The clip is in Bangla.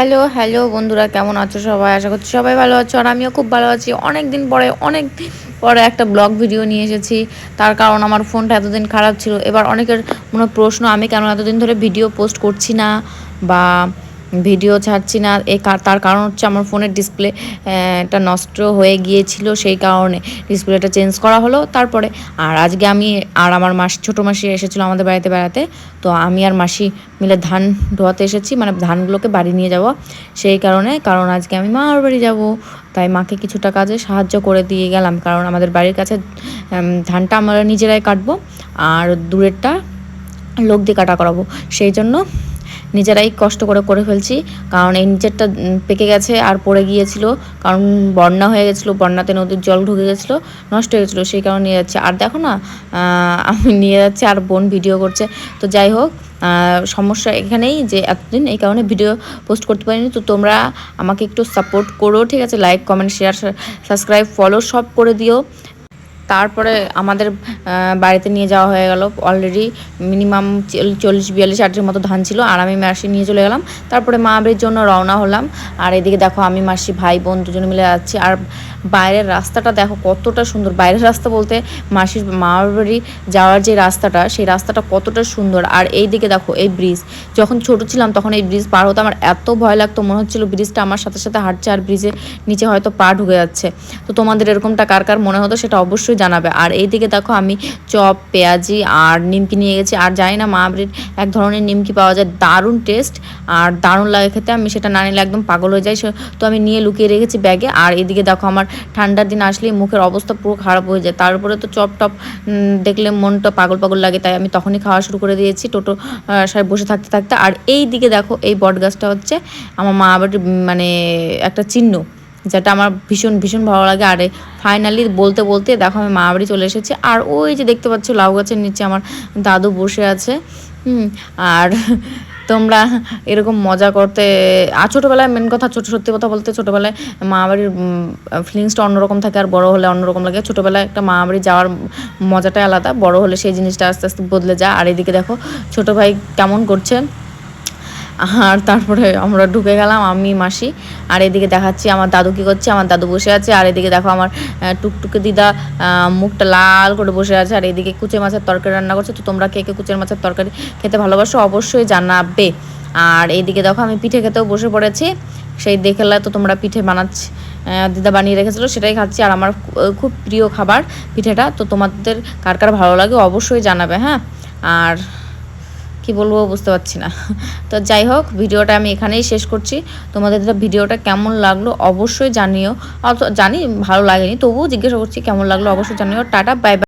হ্যালো, হ্যালো বন্ধুরা, কেমন আছো সবাই? আশা করছি সবাই ভালো আছো। আর আমিও খুব ভালো আছি। অনেক দিন পরে একটা ব্লগ ভিডিও নিয়ে এসেছি। তার কারণ আমার ফোনটা এতদিন খারাপ ছিল। এবার অনেকের মনে প্রশ্ন, আমি কেন এতদিন ধরে ভিডিও পোস্ট করছি না বা ভিডিও ছাড়ছি না, তার কারণ হচ্ছে আমার ফোনের ডিসপ্লে টা নষ্ট হয়ে গিয়েছিল। সেই কারণে ডিসপ্লেটা চেঞ্জ করা হলো। তারপরে আর আজকে আমি আর আমার ছোটো মাসি এসেছিলো আমাদের বাড়িতে বেড়াতে। তো আমি আর মাসি মিলে ধান ধোয়াতে এসেছি, মানে ধানগুলোকে বাড়ি নিয়ে যাব সেই কারণ আজকে আমি মামার বাড়ি যাব। তাই মাকে কিছুটা কাজে সাহায্য করে দিয়ে গেলাম, কারণ আমাদের বাড়ির কাছে ধানটা আমরা নিজেরাই কাটবো আর দূরেরটা লোক দিয়ে কাটা করাবো। সেই জন্য নিজেরাই কষ্ট করে করে ফেলছি, কারণ এই নিচেরটা পেকে গেছে আর পড়ে গিয়েছিল, কারণ বন্যা হয়ে গেছিলো, বন্যাতে নদীর জল ঢুকে গেছিলো, নষ্ট হয়ে গেছিলো, সেই কারণে নিয়ে যাচ্ছে। আর দেখো না, আমি নিয়ে যাচ্ছি আর বোন ভিডিও করছে। তো যাই হোক, সমস্যা এখানেই যে এতদিন এই কারণে ভিডিও পোস্ট করতে পারিনি। তো তোমরা আমাকে একটু সাপোর্ট করো, ঠিক আছে? Like, comment, share, subscribe, follow সব করে দিও। তারপরে আমাদের বাড়িতে নিয়ে যাওয়া হয়ে গেল। অলরেডি মিনিমাম 40-42 মতো ধান ছিল, আর আমি মাসি নিয়ে চলে গেলাম। তারপরে মা বাড়ির জন্য রওনা হলাম। আর এদিকে দেখো আমি মাসি ভাই বোন দুজনে মিলে যাচ্ছি। আর বাইরের রাস্তাটা দেখো কতটা সুন্দর। বাইরের রাস্তা বলতে মাসির মামার বাড়ি যাওয়ার যে রাস্তাটা, সেই রাস্তাটা কতটা সুন্দর। আর এই দিকে দেখো এই ব্রিজ, যখন ছোট ছিলাম তখন এই ব্রিজ পার হতে আমার এত ভয় লাগতো, মনে হচ্ছিল ব্রিজটা আমার সাথে সাথে হাঁটছে আর ব্রিজের নিচে হয়তো পা ঢুকে যাচ্ছে। তো তোমাদের এরকমটা কার কার মনে হতো সেটা অবশ্যই জানাবে। আর এইদিকে দেখো আমি চপ, পেঁয়াজি আর নিমকি নিয়ে গেছি। আর জানি না মামাবাড়ির এক ধরনের নিমকি পাওয়া যায়, দারুণ টেস্ট আর দারুণ লাগে খেতে। আমি সেটা না নিলে একদম পাগল হয়ে যাই, তো আমি নিয়ে লুকিয়ে রেখেছি ব্যাগে। আর এদিকে দেখো আমার ঠান্ডার দিন আসলেই মুখের অবস্থা পুরো খারাপ হয়ে যায়, তার উপরে তো চপ টপ দেখলে মনটা পাগল পাগল লাগে, তাই আমি তখনই খাওয়া শুরু করে দিয়েছি টোটো সাহেব বসে থাকতে থাকতে। আর এই দিকে দেখো এই বট গাছটা হচ্ছে আমার মামাবাড়ির মানে একটা চিহ্ন, যেটা আমার ভীষণ ভীষণ ভালো লাগে। আর ফাইনালি বলতে বলতে দেখো আমি মা বাড়ি চলে এসেছি। আর ওই যে দেখতে পাচ্ছ লাউ গাছের নিচে আমার দাদু বসে আছে। আর তোমরা এরকম মজা করতে, আর ছোটোবেলায় মেন কথা, সত্যি কথা বলতে ছোটোবেলায় মা বাড়ির ফিলিংসটা অন্যরকম থাকে, আর বড়ো হলে অন্যরকম লাগে। ছোটোবেলায় একটা মা বাড়ি যাওয়ার মজাটাই আলাদা, বড়ো হলে সেই জিনিসটা আস্তে আস্তে বদলে যায়। আর এদিকে দেখো ছোটো ভাই কেমন করছে। আর তারপরে আমরা ঢুকে গেলাম আমি মাসি। আর এদিকে দেখাচ্ছি আমার দাদু কী করছে। আমার দাদু বসে আছে। আর এদিকে দেখো আমার টুকটুকে দিদা মুখটা লাল করে বসে আছে। আর এদিকে কুচে মাছের তরকারি রান্না করছে। তো তোমরা কে কে কুচের মাছের তরকারি খেতে ভালোবাসো অবশ্যই জানাবে। আর এইদিকে দেখো আমি পিঠে খেতেও বসে পড়েছি। সেই দেখলে তো তোমরা পিঠে বানাচ্ছি, দিদা বানিয়ে রেখেছিলো, সেটাই খাচ্ছি। আর আমার খুব প্রিয় খাবার পিঠেটা। তো তোমাদের কার কার ভালো লাগে অবশ্যই জানাবে, হ্যাঁ। আর কি বলবো বুঝতে পারছি না। তো যাই হোক, ভিডিওটা আমি এখানেই শেষ করছি। তোমাদের ভিডিওটা কেমন লাগলো অবশ্যই জানিও। জানি ভালো লাগেনি, তবুও জিজ্ঞাসা করছি কেমন লাগলো অবশ্যই জানিও। Tata, bye bye.